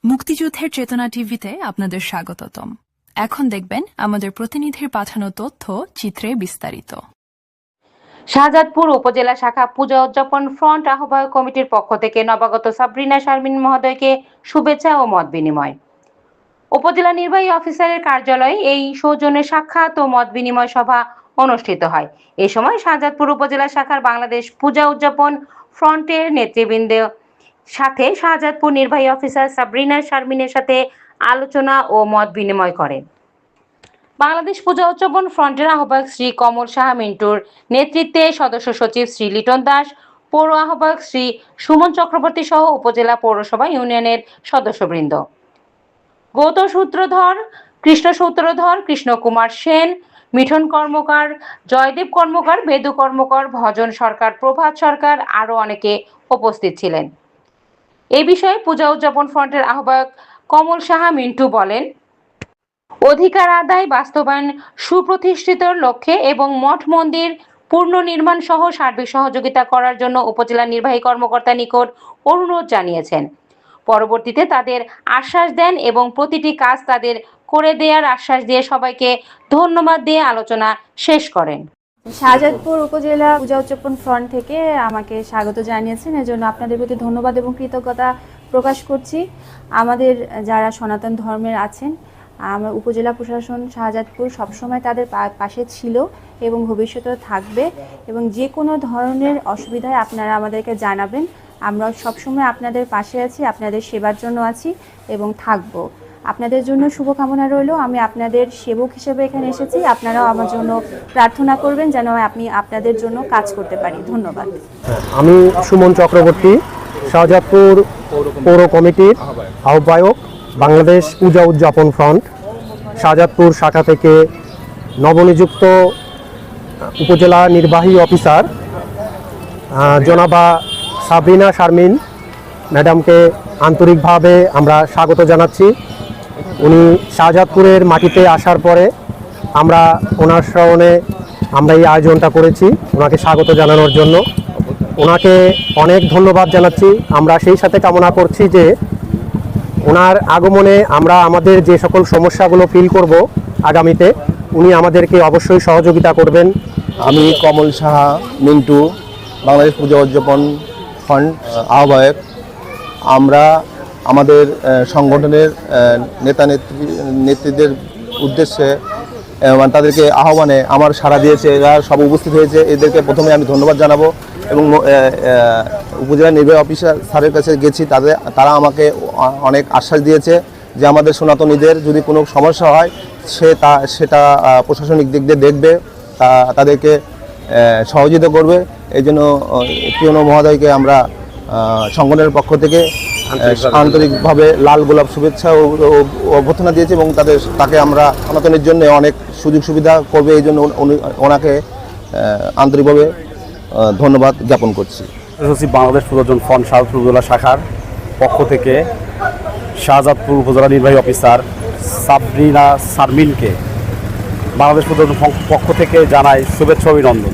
মুক্তিযুদ্ধের চেতনা টিভিতে আপনাদের স্বাগতম। এখন দেখবেন আমাদের প্রতিনিধির পাঠানো তথ্য চিত্রে বিস্তারিত। শাহজাদপুর উপজেলা শাখা পূজা উদযাপন ফ্রন্ট আহ্বায়ক কমিটির পক্ষ থেকে নবাগত সাবরিনা শারমিন মহোদয়কে শুভেচ্ছা ও মত বিনিময়। উপজেলা নির্বাহী অফিসারের কার্যালয়ে এই সৌজন্যে সাক্ষাৎ ও মত বিনিময় সভা অনুষ্ঠিত হয়। এ সময় শাহজাদপুর উপজেলা শাখার বাংলাদেশ পূজা উদযাপন ফ্রন্টের নেতৃবৃন্দের সাথে শাহজাদপুর নির্বাহী অফিসার সাবরিনা শারমিনের সাথে আলোচনা ও মত বিনিময় করেন। বাংলাদেশ পূজা উদযাপন ফ্রন্টের আহ্বায়ক শ্রী কমল সাহা মিন্টুর নেতৃত্বে সদস্য সচিব শ্রী লিটন দাস, পৌর আহ্বায়ক শ্রী সুমন চক্রবর্তী সহ উপজেলা পৌরসভা ইউনিয়নের সদস্যবৃন্দ, গৌতম সূত্রধর, কৃষ্ণ সূত্রধর, কৃষ্ণ কুমার সেন, মিঠন কর্মকার, জয়দেব কর্মকার, বেদু কর্মকার, ভজন সরকার, প্রভাত সরকার আরো অনেকে উপস্থিত ছিলেন। এই বিষয়ে পূজা উদযাপন ফ্রন্টের আহ্বায়ক কমল সাহা মিন্টু বলেন, অধিকার আদায় বাস্তবায়ন সুপ্রতিষ্ঠিত লক্ষ্যে এবং মঠ মন্দির পুনর্নির্মাণ সহ সার্বিক সহযোগিতা করার জন্য উপজেলা নির্বাহী কর্মকর্তার নিকট অনুরোধ জানিয়েছেন। পরবর্তীতে তাদের আশ্বাস দেন এবং প্রতিটি কাজ তাদের করে দেওয়ার আশ্বাস দিয়ে সবাইকে ধন্যবাদ দিয়ে আলোচনা শেষ করেন। শাহজাদপুর উপজেলা পূজা উদযাপন ফ্রন্ট থেকে আমাকে স্বাগত জানিয়েছেন, এজন্য আপনাদের প্রতি ধন্যবাদ এবং কৃতজ্ঞতা প্রকাশ করছি। আমাদের যারা সনাতন ধর্মের আছেন, আমার উপজেলা প্রশাসন শাহজাদপুর সবসময় তাদের পাশে ছিল এবং ভবিষ্যতেও থাকবে, এবং যে কোনো ধরনের অসুবিধায় আপনারা আমাদেরকে জানাবেন। আমরা সবসময় আপনাদের পাশে আছি, আপনাদের সেবার জন্য আছি এবং থাকব। আপনাদের জন্য শুভকামনা রইল। আমি আপনাদের সেবক হিসেবে এখানে এসেছি, আপনারাও আমার জন্য প্রার্থনা করবেন যেন আমি আপনাদের জন্য কাজ করতে পারি। ধন্যবাদ। আমি সুমন চক্রবর্তী, শাহজাদপুর পৌর কমিটির আহ্বায়ক, বাংলাদেশ পূজা উদযাপন ফ্রন্ট শাহজাদপুর শাখা থেকে নবনিযুক্ত উপজেলা নির্বাহী অফিসার জনাবা সাবরিনা শারমিন ম্যাডামকে আন্তরিকভাবে আমরা স্বাগত জানাচ্ছি। উনি শাহজাদপুরের মাটিতে আসার পরে আমরা ওনার স্মরণে আমরা এই আয়োজনটা করেছি ওনাকে স্বাগত জানানোর জন্য। ওনাকে অনেক ধন্যবাদ জানাচ্ছি। আমরা সেই সাথে কামনা করছি যে ওনার আগমনে আমরা আমাদের যে সকল সমস্যাগুলো ফিল করব আগামীতে, উনি আমাদেরকে অবশ্যই সহযোগিতা করবেন। আমি কমল সাহা মিন্টু, বাংলাদেশ পূজা উদযাপন ফ্রন্ট আহ্বায়ক। আমরা আমাদের সংগঠনের নেতৃত্বের উদ্দেশ্যে তাদেরকে আহ্বানে আমার সাড়া দিয়েছে, এরা সব উপস্থিত হয়েছে। এদেরকে প্রথমে আমি ধন্যবাদ জানাবো এবং উপজেলা নির্বাহী অফিসার স্যারের কাছে গেছি, তারা আমাকে অনেক আশ্বাস দিয়েছে যে আমাদের সনাতনীদের যদি কোনো সমস্যা হয় সেটা প্রশাসনিক দিক দিয়ে দেখবে, তাদেরকে সহযোগিতা করবে। এই জন্য প্রিয় মহোদয়কে আমরা সংগঠনের পক্ষ থেকে আন্তরিকভাবে লাল গোলাপ শুভেচ্ছা ও অভ্যর্থনা দিয়েছি এবং তাকে আমরা সনাতনের জন্য অনেক সুযোগ সুবিধা করবে, এই জন্য ওনাকে আন্তরিকভাবে ধন্যবাদ জ্ঞাপন করছি। সচিব বাংলাদেশ পূজা উদযাপন ফ্রন্ট শাহজাদপুর উপজেলা শাখার পক্ষ থেকে শাহজাদপুর উপজেলা নির্বাহী অফিসার সাবরিনা শারমিনকে বাংলাদেশ পূজা উদযাপন পক্ষ থেকে জানাই শুভেচ্ছা অভিনন্দন।